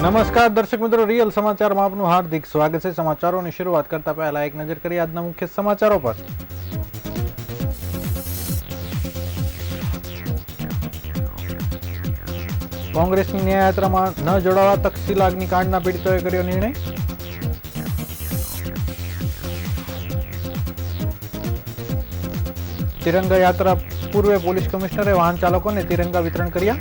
નમસ્કાર દર્શક મિત્રો, રિયલ સમાચારમાં આપનું હાર્દિક સ્વાગત છે। સમાચારોની શરૂઆત કરતા પહેલા એક નજર કરીએ આજના મુખ્ય સમાચારો પર। કોંગ્રેસની ન્યાયયાત્રામાં ન જોડાવા તક્ષશિલા અગ્નિકાંડના પીડિતોએ કર્યો નિર્ણય। તિરંગા યાત્રા પૂર્વે પોલીસ કમિશનરે વાહન ચાલકોને તિરંગા વિતરણ કર્યા।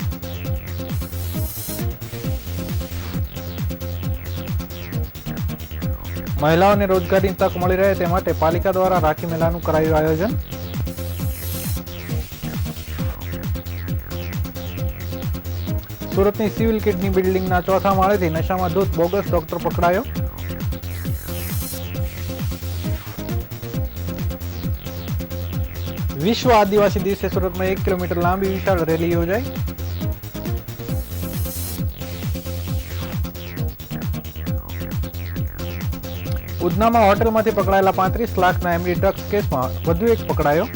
મહિલાઓને રોજગારીની તક મળી રહે તે માટે પાલિકા દ્વારા રાખી મેળાનું કરાયું આયોજન। સુરતની સિવિલ કિડની બિલ્ડિંગના ચોથા માળેથી નશામાં ધૂત બોગસ ડોક્ટર પકડાયો। વિશ્વ આદિવાસી દિવસે સુરતમાં 1 કિલોમીટર લાંબી વિશાળ રેલી યોજાઈ। ઉધનામાં હોટેલમાંથી પકડાયેલા 35 લાખના એમડી ડ્રગ્સ કેસમાં વધુ એક પકડાયો।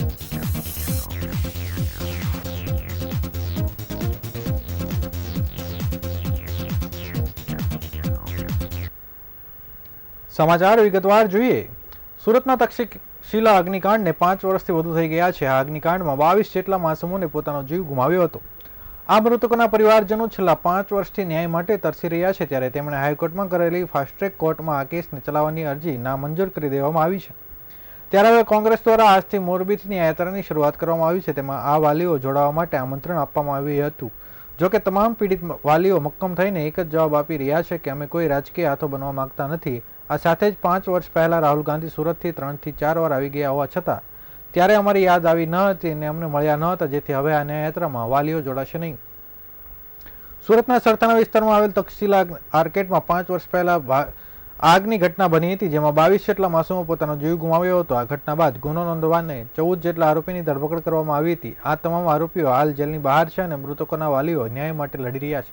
સમાચાર વિગતવાર જોઈએ। સુરતના તક્ષશિલા અગ્નિકાંડને 5 વર્ષથી વધુ થઈ ગયા છે। આ અગ્નિકાંડમાં 22 જેટલા માસૂમોને પોતાનો જીવ ગુમાવ્યો હતો। આ મૃતકોના પરિવારજનો છેલ્લા 5 વર્ષથી ન્યાય માટે તરસી રહ્યા છે, ત્યારે તેમણે હાઈકોર્ટમાં કરેલી ફાસ્ટ ટ્રેક કોર્ટમાં આ કેસને ચલાવવાની અરજી નામંજૂર કરી દેવામાં આવી છે। ત્યારે હવે કોંગ્રેસ દ્વારા આજથી મોરબીથી ન્યાયયાત્રાની શરૂઆત કરવામાં આવી છે। તેમાં આ વાલીઓ જોડાવા માટે આમંત્રણ આપવામાં આવ્યું હતું। જોકે તમામ પીડિત વાલીઓ મક્કમ થઈને એક જ જવાબ આપી રહ્યા છે કે અમે કોઈ રાજકીય હાથો બનવા માંગતા નથી। આ સાથે જ 5 વર્ષ પહેલા રાહુલ ગાંધી સુરતથી 3 થી 4 વાર આવી ગયા હોવા છતાં ત્યારે અમારી યાદ આવી ન હતી અને અમને મળ્યા ન હતા, જેથી હવે આ ન્યાયયાત્રામાં વાલીઓ જોડાશે નહીં। સુરતના સરથાણા વિસ્તારમાં આવેલ તક્ષશિલા આર્કેડમાં 5 વર્ષ પહેલા આગની ઘટના બની હતી, જેમાં 22 જેટલા માસૂમો પોતાનો જીવ ગુમાવ્યો હતો। આ ઘટના બાદ ગુનો નોંધવાને 14 જેટલા આરોપીની ધરપકડ કરવામાં આવી હતી। આ તમામ આરોપીઓ હાલ જેલની બહાર છે અને મૃતકોના વાલીઓ ન્યાય માટે લડી રહ્યા છે।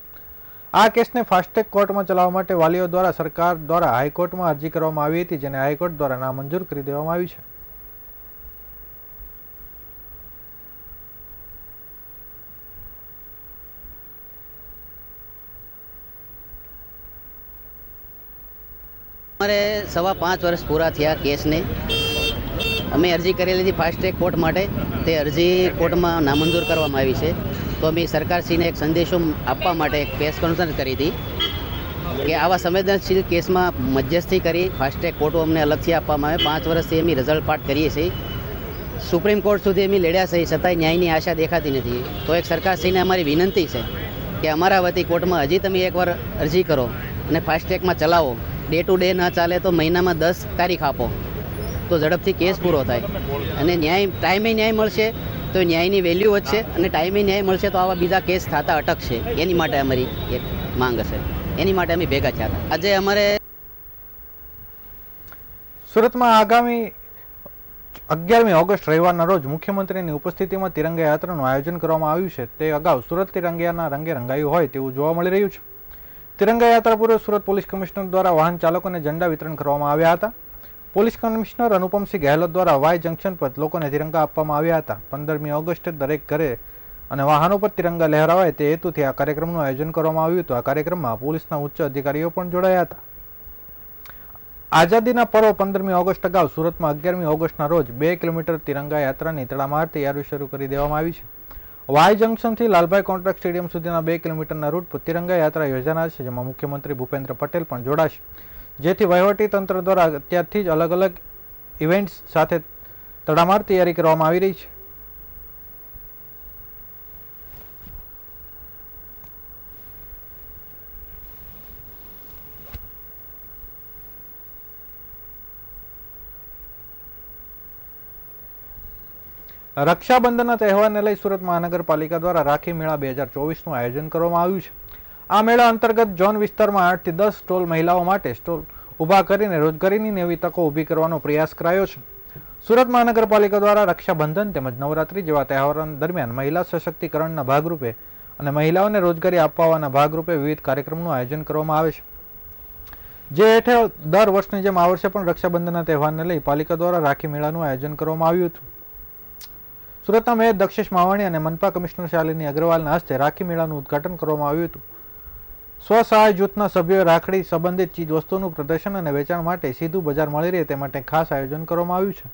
આ કેસને ફાસ્ટ ટ્રેક કોર્ટમાં ચલાવવા માટે વાલીઓ દ્વારા સરકાર દ્વારા હાઈકોર્ટમાં અરજી કરવામાં આવી હતી, જેને હાઈકોર્ટ દ્વારા નામંજૂર કરી દેવામાં આવી છે। અમારે 5.25 વર્ષ પૂરા થયા કેસને। અમે અરજી કરેલી હતી ફાસ્ટ ટ્રેક કોર્ટ માટે। તે અરજી કોર્ટમાં નામંજૂર કરવામાં આવી છે। તો અમે સરકારશ્રીને એક સંદેશો આપવા માટે એક પ્રેસ કોન્ફરન્સ કરી હતી કે આવા સંવેદનશીલ કેસમાં મધ્યસ્થી કરી ફાસ્ટ ટ્રેક કોર્ટો અમને અલગથી આપવામાં આવે। 5 વર્ષથી અમે રિઝલ્ટ પાઠ કરીએ છીએ, સુપ્રીમ કોર્ટ સુધી અમે લડ્યા છીએ, છતાંય ન્યાયની આશા દેખાતી નથી। તો એક સરકારશ્રીને અમારી વિનંતી છે કે અમારા વતી કોર્ટમાં હજી તમે એકવાર અરજી કરો અને ફાસ્ટ ટ્રેકમાં ચલાવો। ડે ટુ ડે ન ચાલે તો મહિનામાં 10 તારીખ આપો તો ઝડપથી કેસ પૂરો થાય અને ન્યાય ટાઈમે ન્યાય મળશે તો ન્યાયની વેલ્યુ વધશે અને ટાઈમે ન્યાય મળશે તો આવા બીજા કેસ થતા અટકશે। એની માટે અમારી એક માંગ હશે, એની માટે અમે ભેગા થયા હતા। આજે અમારે સુરતમાં આગામી 11મી ઓગસ્ટ રવિવારના રોજ મુખ્યમંત્રીની ઉપસ્થિતિમાં તિરંગા યાત્રાનું આયોજન કરવામાં આવ્યું છે। તે અગાઉ સુરત તિરંગાના રંગે રંગાયું હોય તેવું જોવા મળી રહ્યું છે। તિરંગા યાત્રા પૂર્વે સુરત પોલીસ કમિશનર દ્વારા વાહન ચાલકોને ઝંડા વિતરણ કરવામાં આવ્યા હતા। પોલીસ કમિશનર અનુપમસિંહ ગહેલોત દ્વારા વાય જંકશન પર લોકોને તિરંગા આપવામાં આવ્યા હતા। 15મી ઓગસ્ટે દરેક ઘરે અને વાહનો પર તિરંગા લહેરાવાય તે હેતુથી આ કાર્યક્રમનું આયોજન કરવામાં આવ્યું હતું। આ કાર્યક્રમમાં પોલીસના ઉચ્ચ અધિકારીઓ પણ જોડાયા હતા। આઝાદીના પર્વ 15મી ઓગસ્ટ અગાઉ સુરતમાં 11મી ઓગસ્ટના રોજ 2 કિલોમીટર તિરંગા યાત્રાની તડામાર તૈયારી શરૂ કરી દેવામાં આવી છે। વાય જંકશનથી લાલભાઈ કોન્ટ્રાક્ટ સ્ટેડિયમ સુધીના 2 કિલોમીટરના રૂટ પર તિરંગા યાત્રા યોજાનાર છે, જેમાં મુખ્યમંત્રી ભૂપેન્દ્ર પટેલ પણ જોડાશે, જેથી વહીવટી તંત્ર દ્વારા અત્યારથી જ અલગ અલગ ઇવેન્ટ્સ સાથે તડામાર તૈયારી કરવામાં આવી રહી છે। રક્ષાબંધનના તહેવારને લઈ સુરત મહાનગરપાલિકા દ્વારા રાખી મેળા 2024નું આયોજન કરવામાં આવ્યું છે। આ મેળા અંતર્ગત ઝોન વિસ્તારમાં 8 થી 10 સ્ટોલ મહિલાઓ માટે સ્ટોલ ઊભા કરીને રોજગારીની નવી તકો ઊભી કરવાનો પ્રયાસ કરાયો છે। સુરત મહાનગરપાલિકા દ્વારા રક્ષાબંધન તેમજ નવરાત્રી જેવા તહેવારો દરમિયાન મહિલા સશક્તિકરણના ભાગરૂપે અને મહિલાઓને રોજગારી આપવાના ભાગરૂપે વિવિધ કાર્યક્રમનું આયોજન કરવામાં આવે છે, જે હેઠળ દર વર્ષની જેમ આ વર્ષે પણ રક્ષાબંધનના તહેવારને લઈ પાલિકા દ્વારા રાખી મેળાનું આયોજન કરવામાં આવ્યું હતું। સુરતના મેયર દક્ષેશ માવાણી અને મનપા કમિશનર શાલિની અગ્રવાલના હસ્તે રાખી મેળાનું ઉદ્ઘાટન કરવામાં આવ્યું હતું। સ્વસહાય જૂથના સભ્યોએ રાખડી સંબંધિત ચીજ વસ્તુઓનું પ્રદર્શન અને વેચાણ માટે સીધું બજાર મળી રહે તે માટે ખાસ આયોજન કરવામાં આવ્યું છે.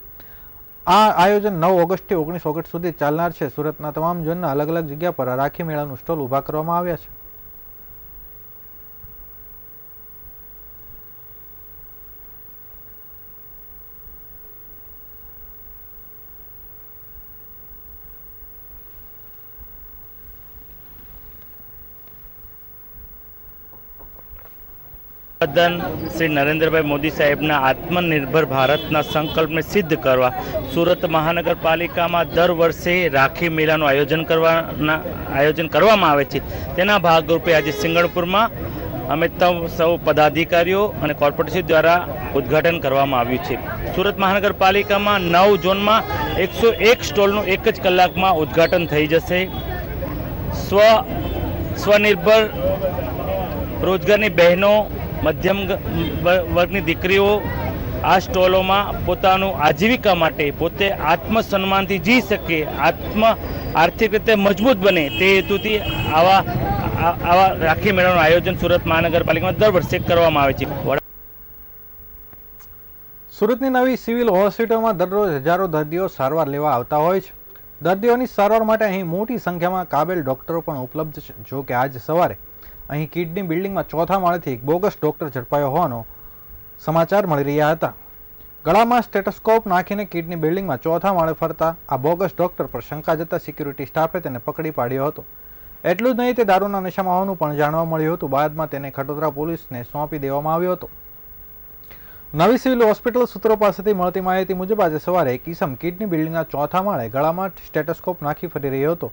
આ આયોજન 9 ઓગસ્ટથી 19 ઓગસ્ટ સુધી ચાલનાર છે. સુરતના તમામ ઝોનના અલગ અલગ જગ્યા પર રાખી મેળાનું સ્ટોલ ઊભા કરવામાં આવ્યા છે. વડાપ્રધાન શ્રી નરેન્દ્રભાઈ મોદી સાહેબના આત્મનિર્ભર ભારતના સંકલ્પને સિદ્ધ કરવા સુરત મહાનગરપાલિકામાં દર વર્ષે રાખી મેળાનું આયોજન કરવામાં આવે છે. તેના ભાગરૂપે આજે સિંગણપુરમાં અમે સૌ પદાધિકારીઓ અને કોર્પોરેશન દ્વારા ઉદ્ઘાટન કરવામાં આવ્યું છે. સુરત મહાનગરપાલિકામાં 9 ઝોનમાં 101 સ્ટોલનું એક જ કલાકમાં ઉદ્ઘાટન થઈ જશે. સ્વનિર્ભર રોજગારની બહેનો, મધ્યમ વર્ગની દીકરીઓ આ સ્ટોલોમાં પોતાનું આજીવિકા માટે પોતે આત્મસન્માનથી જી શકે, આર્થિક રીતે મજબૂત બને તે હેતુથી આવા રાખી મેળાનું આયોજન સુરત મહાનગરપાલિકામાં દર વર્ષે કરવામાં આવે છે. સુરતની નવી સિવિલ હોસ્પિટલમાં દરરોજ હજારો દર્દીઓ સારવાર લેવા આવતા હોય છે. દર્દીઓની સારવાર માટે અહીં મોટી સંખ્યામાં કાબેલ ડોક્ટરો પણ ઉપલબ્ધ છે. જો કે આજ સવારે અહીં કિડની બિલ્ડિંગમાં 4થા માળેથી એક બોગસ ડોક્ટર ઝડપાયો હોવાનો સમાચાર મળી રહ્યા હતા. ગળામાં સ્ટેટોસ્કોપ નાખીને કિડની બિલ્ડિંગમાં 4થા માળે ફરતા આ બોગસ ડોક્ટર પર શંકા જતા સિક્યુરિટી સ્ટાફે તેને પકડી પાડ્યો હતો. એટલું જ નહીં, તે દારૂના નશામાં હોવાનું પણ જાણવા મળ્યું હતું. બાદમાં તેને ખટોદરા પોલીસને સોંપી દેવામાં આવ્યો હતો. નવી સિવિલ હોસ્પિટલ સૂત્રો પાસેથી મળતી માહિતી મુજબ આજે સવારે એક ઈસમ કિડની બિલ્ડિંગના 4થા માળે ગળામાં સ્ટેટોસ્કોપ નાખી ફરી રહ્યો હતો.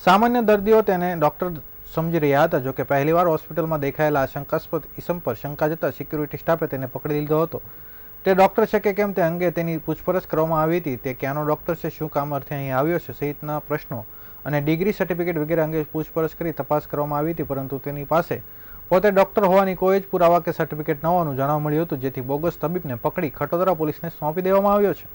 સામાન્ય દર્દીઓ તેને ડોક્ટર સમજી રહ્યા હતા. જોકે પહેલીવાર હોસ્પિટલમાં દેખાયેલા શંકાસ્પદ ઈસમ પર શંકા જતા સિક્યુરિટી સ્ટાફે તેને પકડી લીધો હતો. તે ડોક્ટર છે કે કેમ તે અંગે તેની પૂછપરછ કરવામાં આવી હતી. તે ક્યાંનો ડોક્ટર છે, શું કામ અર્થે અહીં આવ્યો છે સહિતના પ્રશ્નો અને ડિગ્રી સર્ટિફિકેટ વગેરે અંગે પૂછપરછ કરી તપાસ કરવામાં આવી હતી. પરંતુ તેની પાસે પોતે ડોક્ટર હોવાની કોઈ જ પુરાવા કે સર્ટિફિકેટ ન હોવાનું જાણવા મળ્યું હતું, જેથી બોગસ તબીબને પકડી ખટોદરા પોલીસને સોંપી દેવામાં આવ્યો છે.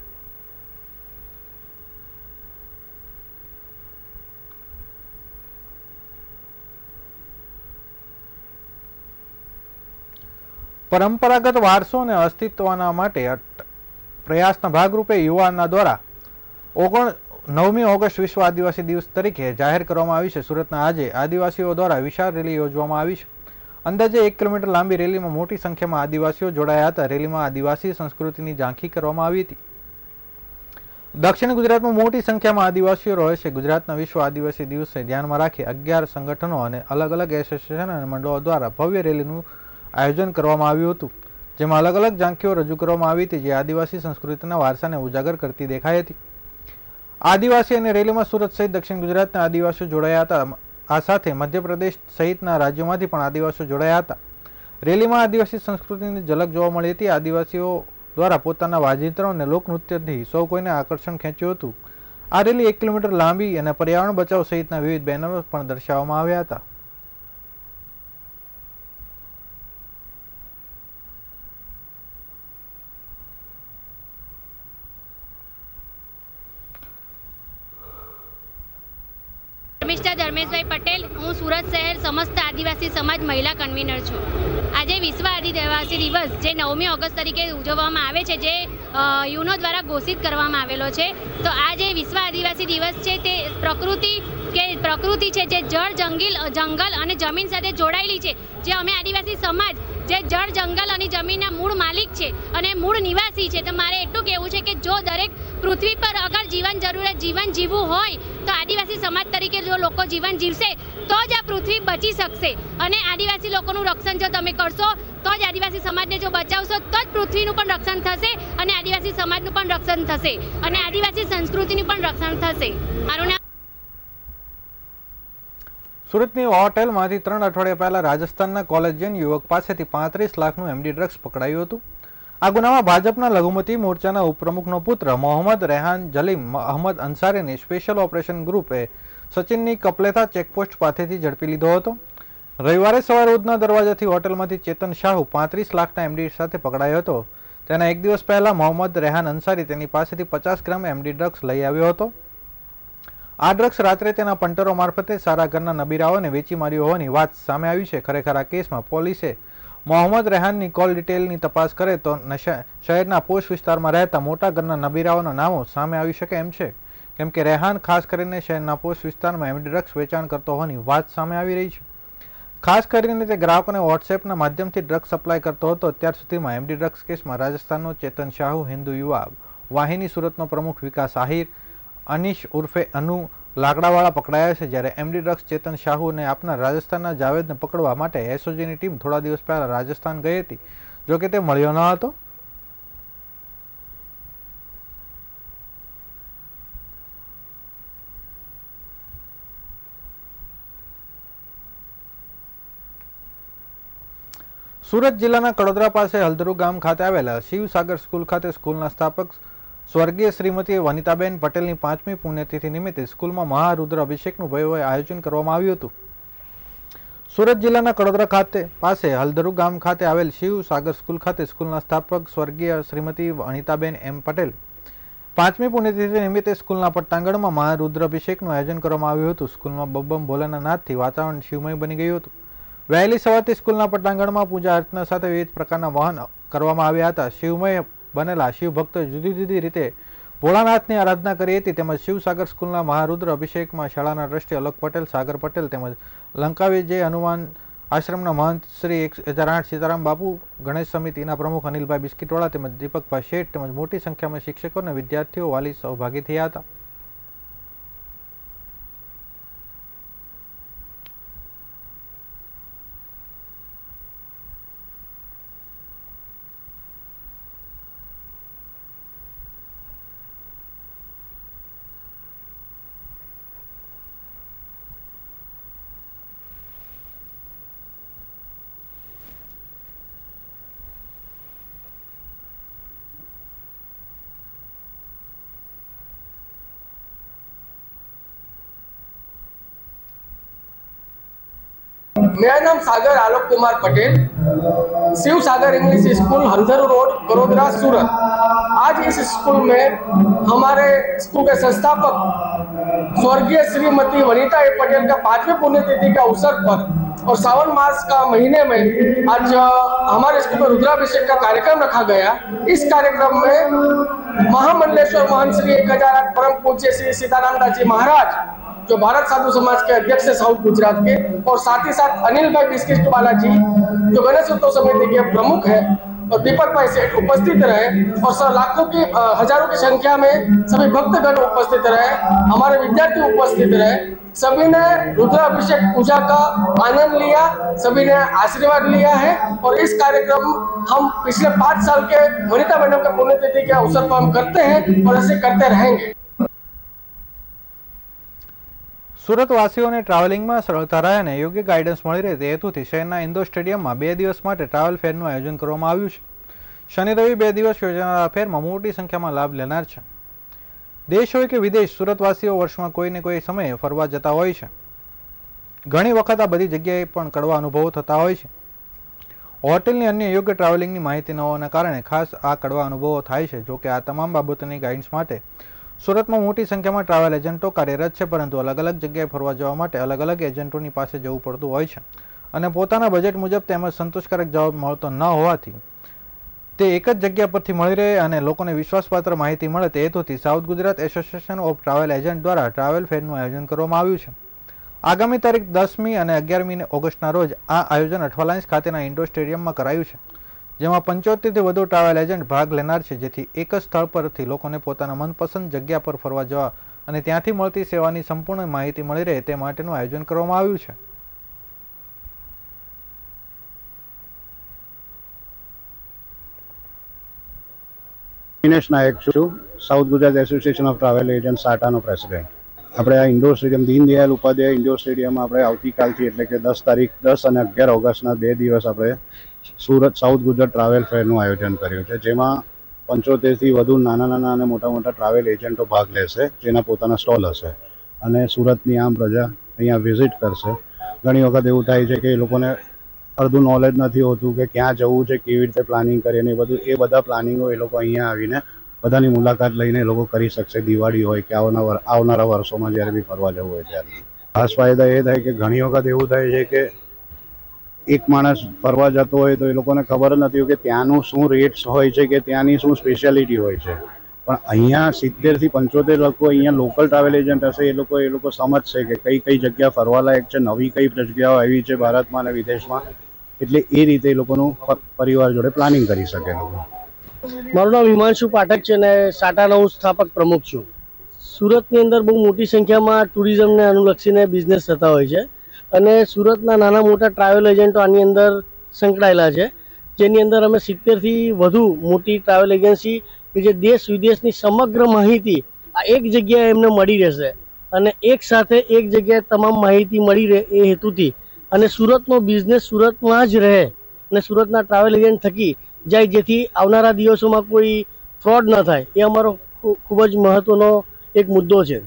પરંપરાગત વારસો અને અસ્તિત્વના માટે પ્રયાસના ભાગરૂપે યુવાનના દ્વારા 9મી ઓગસ્ટ વિશ્વ આદિવાસી દિવસ તરીકે જાહેર કરવામાં આવી છે. સુરતના આજે આદિવાસીઓ દ્વારા વિશાળ રેલી યોજવામાં આવી છે. અંદાજે 1 કિલોમીટર લાંબી રેલીમાં મોટી સંખ્યામાં આદિવાસીઓ જોડાયા હતા. રેલીમાં આદિવાસી સંસ્કૃતિની ઝાંખી કરવામાં આવી હતી. દક્ષિણ ગુજરાતમાં મોટી સંખ્યામાં આદિવાસીઓ રહે છે. ગુજરાતના વિશ્વ આદિવાસી દિવસને ધ્યાનમાં રાખી 11 સંગઠનો અને અલગ અલગ એસોસિએશન અને મંડળો દ્વારા ભવ્ય રેલીનું આયોજન કરવામાં આવ્યું હતું, જેમાં અલગ અલગ ઝાંખીઓ રજૂ કરવામાં આવી હતી, જે આદિવાસી સંસ્કૃતિના વારસાને ઉજાગર કરતી દેખાઈ હતી. આદિવાસી અને રેલીમાં સુરત સહિત દક્ષિણ ગુજરાતના આદિવાસીઓ જોડાયા હતા. આ સાથે મધ્યપ્રદેશ સહિતના રાજ્યોમાંથી પણ આદિવાસીઓ જોડાયા હતા. રેલીમાં આદિવાસી સંસ્કૃતિની ઝલક જોવા મળી હતી. આદિવાસીઓ દ્વારા પોતાના વાજિંત્રો અને લોકનૃત્યથી સૌ કોઈને આકર્ષણ ખેંચ્યું હતું. આ રેલી 1 કિલોમીટર લાંબી અને પર્યાવરણ બચાવ સહિતના વિવિધ બેનરો પણ દર્શાવવામાં આવ્યા હતા. ધર્મેશભાઈ પટેલ, હું સુરત શહેર સમસ્ત આદિવાસી સમાજ મહિલા કન્વીનર છું. આજે વિશ્વ આદિવાસી દિવસ જે 9મી ઓગસ્ટ તરીકે ઉજવવામાં આવે છે, જે યુનો દ્વારા ઘોષિત કરવામાં આવેલો છે. તો આ જે વિશ્વ આદિવાસી દિવસ છે તે પ્રકૃતિ છે જે જંગલ અને જમીન સાથે જોડાયેલી છે. જે અમે આદિવાસી સમાજ જે જળ, જંગલ અને જમીનના મૂળ માલિક છે અને મૂળ નિવાસી છે. તો મારે એટલું કહેવું છે કે જો દરેક પૃથ્વી પર અગર જીવન જીવવું હોય તો આદિવાસી સમાજ તરીકે જો લોકો જીવન જીવશે તો જ આ પૃથ્વી બચી શકશે. અને આદિવાસી લોકોનું રક્ષણ જો તમે કરશો તો જ આદિવાસી સમાજને જો બચાવશો તો જ પૃથ્વીનું પણ રક્ષણ થશે અને આદિવાસી સમાજનું પણ રક્ષણ થશે અને આદિવાસી સંસ્કૃતિનું પણ રક્ષણ થશે. મારું નામ સુરતની હોટેલમાંથી 3 અઠવાડિયા પહેલા રાજસ્થાનના કોલેજિયન યુવક પાસેથી 35 લાખનું એમડી ડ્રગ્સ પકડાયું હતું. આ ગુનામાં ભાજપના લઘુમતી મોરચાના ઉપપ્રમુખનો પુત્ર મોહમ્મદ રેહાન જલીમ અહમદ અંસારીને સ્પેશિયલ ઓપરેશન ગ્રુપે સચિનની કપલેથા ચેકપોસ્ટ પાસેથી ઝડપી લીધો હતો. રવિવારે સવારે ઉધના દરવાજાથી હોટેલમાંથી ચેતન શાહુ 35 લાખના એમડી સાથે પકડાયો હતો. તેના એક દિવસ પહેલા મોહમ્મદ રેહાન અંસારી તેની પાસેથી 50 ગ્રામ એમડી ડ્રગ્સ લઈ આવ્યો હતો. આ ડ્રગ્સ રાત્રે તેના પંટરો મારફતે સારા ઘરના નબીરાઓને વેચી માર્યો હોવાની વાત સામે આવી છે. ખરેખર આ કેસમાં પોલીસે મોહમ્મદ રેહાનની કોલ ડિટેલની તપાસ કરે તો શહેરના પોશ વિસ્તારમાં રહેતા મોટા ઘરના નબીરાઓના નામો સામે આવી શકે એમ છે, કેમ કે રેહાન ખાસ કરીને શહેરના પોશ વિસ્તારમાં એમડી ડ્રગ્સ વેચાણ કરતો હોવાની વાત સામે આવી રહી છે. ખાસ કરીને તે ગ્રાહકોને વોટ્સએપના માધ્યમથી ડ્રગ્સ સપ્લાય કરતો હતો. અત્યાર સુધીમાં એમડી ડ્રગ્સ કેસમાં રાજસ્થાનનો ચેતન શાહુ, હિન્દુ યુવા વાહિની સુરતનો પ્રમુખ વિકાસ આહિર, અનીશ ઉર્ફે અનુ લાકડાવાળા પકડાયા છે, જ્યારે એમડી ડ્રગ્સ ચેતન શાહુને આપનાર રાજસ્થાનના જાવેદને પકડવા માટે એસઓજીની ટીમ થોડા દિવસ પહેલા રાજસ્થાન ગઈ હતી, જોકે તે મળ્યો ન હતો. સુરત જિલ્લાના કડોદરા પાસે હલદરુ ગામ ખાતે આવેલા શિવસાગર સ્કૂલ ખાતે સ્કૂલના સ્થાપક સ્વર્ગીય શ્રીમતી વનિતાબેન પટેલની 5મી પુણ્યતિથિ નિમિત્તે સ્કૂલમાં મહારુદ્ર અભિષેકનું ભવ્ય આયોજન કરવામાં આવ્યું હતું. સુરત જિલ્લાના કડોદરા ખાતે પાસે હલદરુ ગામ ખાતે આવેલ શિવસાગર સ્કૂલ ખાતે સ્કૂલના સ્થાપક સ્વર્ગીય શ્રીમતી વનિતાબેન એમ પટેલ 5મી પુણ્યતિથિ નિમિત્તે સ્કૂલના પટ્ટાંગણમાં મહારુદ્ર અભિષેકનું આયોજન કરવામાં આવ્યું હતું. સ્કૂલમાં બબ્બમ ભોલેના નાદથી વાતાવરણ શિવમય બની ગયું હતું. વહેલી સવારથી સ્કૂલના પટ્ટાંગણમાં પૂજા અર્ચના સાથે વિવિધ પ્રકારના વહન કરવામાં આવ્યા હતા. શિવમય બનેલા શિવ ભક્તોએ જુદી જુદી રીતે ભોળાનાથની આરાધના કરી હતી. તેમજ શિવસાગર સ્કૂલના મહારુદ્ર અભિષેકમાં શાળાના ટ્રસ્ટી અલોક પટેલ, સાગર પટેલ તેમજ લંકાવિજય હનુમાન આશ્રમના મહંત શ્રી 1008 સીતારામ બાપુ, ગણેશ સમિતિના પ્રમુખ અનિલભાઈ બિસ્કીટવાળા તેમજ દીપકભાઈ શેઠ તેમજ મોટી સંખ્યામાં શિક્ષકો અને વિદ્યાર્થીઓ વાલી સહભાગી થયા હતા. मेरा नाम सागर आलोक कुमार पटेल, शिव सागर इंग्लिश स्कूल हल्दरू रोड कड़ोदरा सूरत। आज इस स्कूल में हमारे स्कूल के संस्थापक स्वर्गीय श्रीमती वनिता पटेल का 5वीं पुण्यतिथि का अवसर पर और सावन मास का महीने में आज हमारे स्कूल में रुद्राभिषेक का कार्यक्रम रखा गया। इस कार्यक्रम में महामंडलेश्वर महंत श्री 1008 परम पूज्य श्री सीताराम दास जी महाराज, जो भारत साधु समाज के अध्यक्ष है साउथ गुजरात के, और साथ ही साथ अनिल भाई बिस्किटवाला जी, जो गणेश उत्सव समिति के प्रमुख है, और दीपक भाई सेठ उपस्थित रहे, और लाखों की हजारों की संख्या में सभी भक्तगण उपस्थित रहे, हमारे विद्यार्थी उपस्थित रहे। सभी ने रुद्राभिषेक पूजा का आनंद लिया, सभी ने आशीर्वाद लिया है, और इस कार्यक्रम हम पिछले 5 साल के वनिता मैडम के पुण्यतिथि के अवसर पर हम करते हैं और ऐसे करते रहेंगे। સુરત વાસીઓને ટ્રાવેલિંગમાં સરળતા રહે અને યોગ્ય ગાઈડન્સ મળી રહે તે હેતુથી શહેરના ઇન્ડોર સ્ટેડિયમમાં 2 દિવસ માટે ટ્રાવેલ ફેરનું આયોજન કરવામાં આવ્યું છે. શનિ રવિ 2 દિવસ યોજાનારા ફેરમાં મોટી સંખ્યામાં લાભ લેનાર છે. દેશ હોય કે વિદેશ, સુરતવાસીઓ વર્ષમાં કોઈ ને કોઈ સમયે ફરવા જતા હોય છે. ઘણી વખત આ બધી જગ્યાએ પણ કડવા અનુભવો થતા હોય છે. હોટેલની અન્ય યોગ્ય ટ્રાવેલિંગની માહિતી ન હોવાના કારણે ખાસ આ કડવા અનુભવો થાય છે. જોકે આ તમામ બાબતોની ગાઈડન્સ માટે સુરતમાં મોટી સંખ્યામાં ટ્રાવેલ એજન્ટો કાર્યરત છે, પરંતુ અલગ અલગ જગ્યાએ ફરવા જવા માટે અલગ અલગ એજન્ટોની પાસે જવું પડતું હોય છે અને પોતાના બજેટ મુજબ તેમજ સંતોષકારક જવાબ મળતો ન હોવાથી તે એક જ જગ્યા પરથી મળી રહે અને લોકોને વિશ્વાસપાત્ર માહિતી મળે તે હેતુથી south Gujarat association of travel agent દ્વારા ટ્રાવેલ ફેરનું આયોજન કરવામાં આવ્યું છે. આગામી તારીખ 10મી અને 11મી ઓગસ્ટના રોજ આ આયોજન અઠવાલાઇન્સ ખાતેના ઇન્ડોર સ્ટેડિયમમાં કરાયું છે, જેમાં 75થી વધુ ટ્રાવેલ એજન્ટ ભાગ લેનાર છે, જેથી એક જ સ્થળ પરથી લોકોને પોતાના મનપસંદ જગ્યા પર ફરવા જવા અને ત્યાંથી મળતી સેવાની સંપૂર્ણ માહિતી મળી રહે તે માટેનું આયોજન કરવામાં આવ્યું છે. દિનેશ નાયક છું, south Gujarat association of travel agent સાટાનો પ્રેસિડેન્ટ. આપણે આ indoor stadium Deendayal Upadhyay indoor સ્ટેડિયમમાં આપણે આવતીકાલથી એટલે કે 10 અને 11 ઓગસ્ટના 2 દિવસ આપણે સુરત સાઉથ ગુજરાત ટ્રાવેલ ફેરનું આયોજન કર્યું છે, જેમાં 75થી વધુ નાના અને મોટા ટ્રાવેલ એજન્ટો ભાગ લેશે, જેના પોતાના સ્ટોલ હશે અને સુરતની આમ પ્રજા અહીંયા વિઝિટ કરશે. ઘણી વખત એવું થાય છે કે એ લોકોને અડધું નોલેજ નથી હોતું કે ક્યાં જવું છે, કેવી રીતે પ્લાનિંગ કરીએ, એ બધા પ્લાનિંગો એ લોકો અહીંયા આવીને બધાની મુલાકાત લઈને એ લોકો કરી શકશે. દિવાળી હોય કે આવનારા વર્ષોમાં જ્યારે બી ફરવા જવું હોય ત્યારે ખાસ ફાયદા એ થાય કે ઘણી વખત એવું થાય છે કે એક માણસ ફરવા જતો હોય તો એ લોકોને ખબર જ નથી હોય કે ત્યાંનું શું રેટ્સ હોય છે કે ત્યાંની શું સ્પેશિયાલિટી હોય છે. પણ અહીંયા 70 થી 75 લોકો અહીંયા લોકલ ટ્રાવેલ એજન્ટ હશે, એ લોકો સમજશે કે કઈ કઈ જગ્યા ફરવાલાયક છે, નવી કઈ જગ્યાઓ આવી છે ભારતમાં અને વિદેશમાં. એટલે એ રીતે એ લોકોનું પરિવાર જોડે પ્લાનિંગ કરી શકે લોકો. મારું નામ હિમાંશુ પાઠક છે અને સાટાનો હું સ્થાપક પ્રમુખ છું. સુરતની અંદર બહુ મોટી સંખ્યામાં ટુરિઝમને અનુલક્ષીને બિઝનેસ થતા હોય છે અને સુરતના નાના મોટા ટ્રાવેલ એજન્ટો આની અંદર સંકળાયેલા છે, જેની અંદર અમે 70 થી વધુ મોટી ટ્રાવેલ એજન્સી કે જે દેશ વિદેશની સમગ્ર માહિતી આ એક જગ્યાએ એમને મળી રહેશે અને એક સાથે એક જગ્યાએ તમામ માહિતી મળી રહે એ હેતુથી અને સુરતનો બિઝનેસ સુરતમાં જ રહે અને સુરતના ટ્રાવેલ એજન્ટ થકી જાય, જેથી આવનારા દિવસોમાં કોઈ ફ્રોડ ન થાય. એ અમારો ખૂબ જ મહત્વનો એક મુદ્દો છે.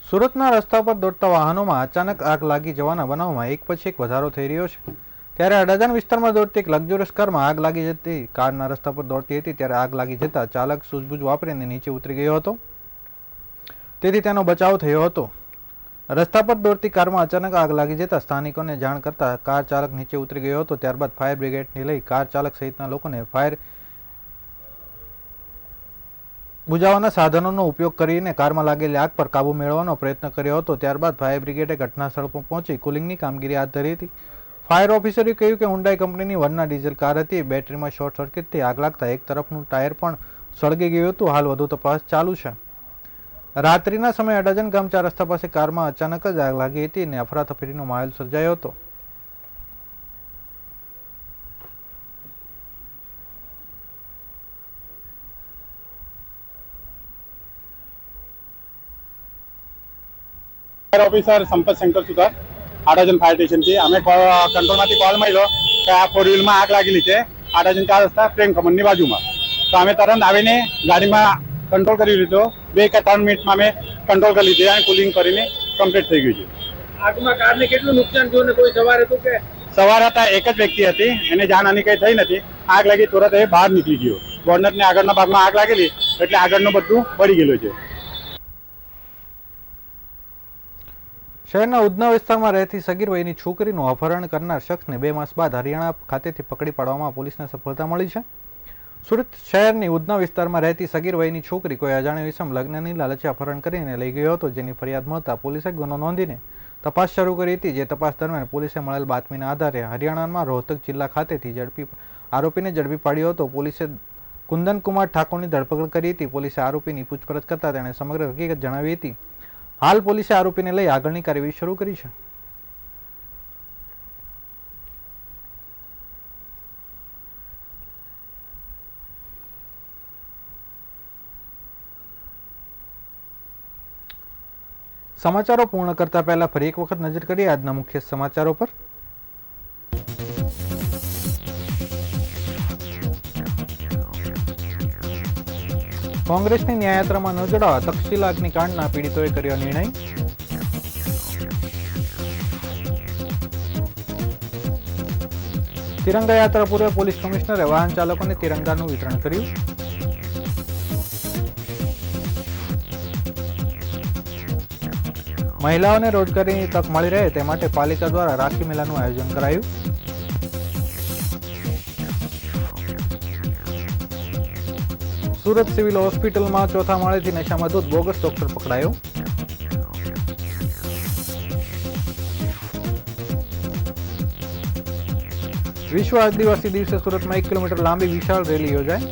સુરતના રસ્તા પર દોડતા વાહનોમાં અચાનક આગ લાગી જવાના બનાવમાં એક પછી એક વધારો થઈ રહ્યો છે. ત્યારે અડાજણ વિસ્તારમાં દોડતી એક લક્ઝુરિયસ કારમાં આગ લાગી જતી. કારના રસ્તા પર દોડતી હતી ત્યારે આગ લાગી જતા ચાલક સૂઝબૂઝ વાપરીને નીચે ઉતરી ગયો હતો, તેથી તેનો બચાવ થયો હતો. રસ્તા પર દોડતી કારમાં અચાનક આગ લાગી જતા સ્થાનિકોને જાણ કરતા કાર ચાલક નીચે ઉતરી ગયો હતો. ત્યારબાદ ફાયર બ્રિગેડને લઈ કાર ચાલક સહિતના લોકોને ફાયર બુઝાવવાના સાધનોનો ઉપયોગ કરીને કારમાં લાગેલી આગ પર કાબુ મેળવવાનો પ્રયત્ન કર્યો હતો. ત્યારબાદ ફાયર બ્રિગેડે ઘટનાસ્થળ પર પહોંચી કુલિંગની કામગીરી હાથ ધરી હતી. ફાયર ઓફિસરે કહ્યું કે હુન્ડાઈ કંપનીની વરના ડીઝલ કાર હતી. બેટરીમાં શોર્ટ સર્કિટથી આગ લાગતા એક તરફનું ટાયર પણ સળગી ગયું હતું. હાલ વધુ તપાસ ચાલુ છે. રાત્રિના સમયે અડાજણ ગામ 4 રસ્તા પાસે કારમાં અચાનક જ આગ લાગી હતી અને અફરાતફરીનો માહોલ સર્જાયો હતો. ફાયર ઓફિસર સંપત શંકર સુતાર, આડાજણ ફાયર સ્ટેશનથી અમે કંટ્રોલમાંથી કોલ મળ્યો કે આ 4 વ્હીલમાં આગ લાગેલી છે આડાજણ 4 રસ્તા પ્રેમ કમનની બાજુમાં. તો અમે તરત આવીને ગાડીમાં કંટ્રોલ કરી લીધો. 2 કે 3 મિનિટમાં અમે કંટ્રોલ કરી લીધી અને કુલિંગ કરીને કમ્પ્લીટ થઈ ગયું છે. આગમાં કારને કેટલું નુકસાન થયું ને કોઈ સવાર હતું કે? સવાર હતા, એક જ વ્યક્તિ હતી, એને જાનહાની કંઈ થઈ નથી. આગ લાગી તુરંત એ બહાર નીકળી ગયો. બોનટની આગળના ભાગમાં આગ લાગેલી એટલે આગળનું બધું બળી ગયેલું છે. શહેરના ઉધના વિસ્તારમાં રહેતી સગીર વયની છોકરીનું અપહરણ કરનાર શખ્સને 2 માસ બાદ હરિયાણા ખાતેથી પકડી પાડવામાં પોલીસને સફળતા મળી છે. સુરત શહેરની ઉધના વિસ્તારમાં રહેતી સગીર વયની છોકરી કોઈ અજાણ્યો ઇસમ લગ્નની લાલચે અપહરણ કરીને લઈ ગયો હતો, જેની ફરિયાદ મળતા પોલીસે ગુનો નોંધીને તપાસ શરૂ કરી હતી. જે તપાસ દરમિયાન પોલીસે મળેલ બાતમીના આધારે હરિયાણામાં રોહતક જિલ્લા ખાતેથી આરોપીને ઝડપી પાડ્યો હતો. પોલીસે કુંદન કુમાર ઠાકોરની ધરપકડ કરી હતી. પોલીસે આરોપીની પૂછપરછ કરતા તેણે સમગ્ર હકીકત જણાવી હતી. હાલ પોલીસે આરોપીને લઈ આગળની કાર્યવાહી શરૂ કરી છે. સમાચારો પૂર્ણ કરતા પહેલા ફરી એક વખત નજર કરીએ આજના મુખ્ય સમાચારો પર. કોંગ્રેસની ન્યાયયાત્રામાં ન જોડાવા તક્ષશિલા અગ્નિકાંડના પીડિતોએ કર્યો નિર્ણય. તિરંગા યાત્રા પૂર્વે પોલીસ કમિશનરે વાહન ચાલકોને તિરંગાનું વિતરણ કર્યું. મહિલાઓને રોજગારીની તક મળી રહે તે માટે પાલિકા દ્વારા રાખી મેળાનું આયોજન કરાયું. સુરત સિવિલ હોસ્પિટલમાં ચોથા માળેથી નશામાં ધૂત બોગસ ડોક્ટર પકડાયો. વિશ્વ આદિવાસી દિવસે સુરતમાં 1 કિલોમીટર લાંબી વિશાળ રેલી યોજાઈ.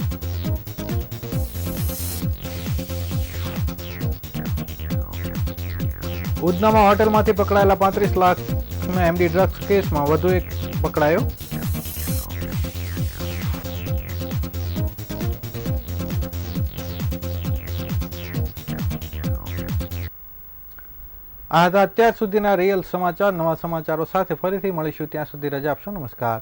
ઉધનામાં હોટેલમાંથી પકડાયેલા 35 લાખના એમડી ડ્રગ્સ કેસમાં વધુ એક પકડાયો. આ હતા અત્યાર સુધીના રિયલ સમાચાર. નવા સમાચારો સાથે ફરીથી મળીશું. ત્યાં સુધી રજા આપશો. નમસ્કાર.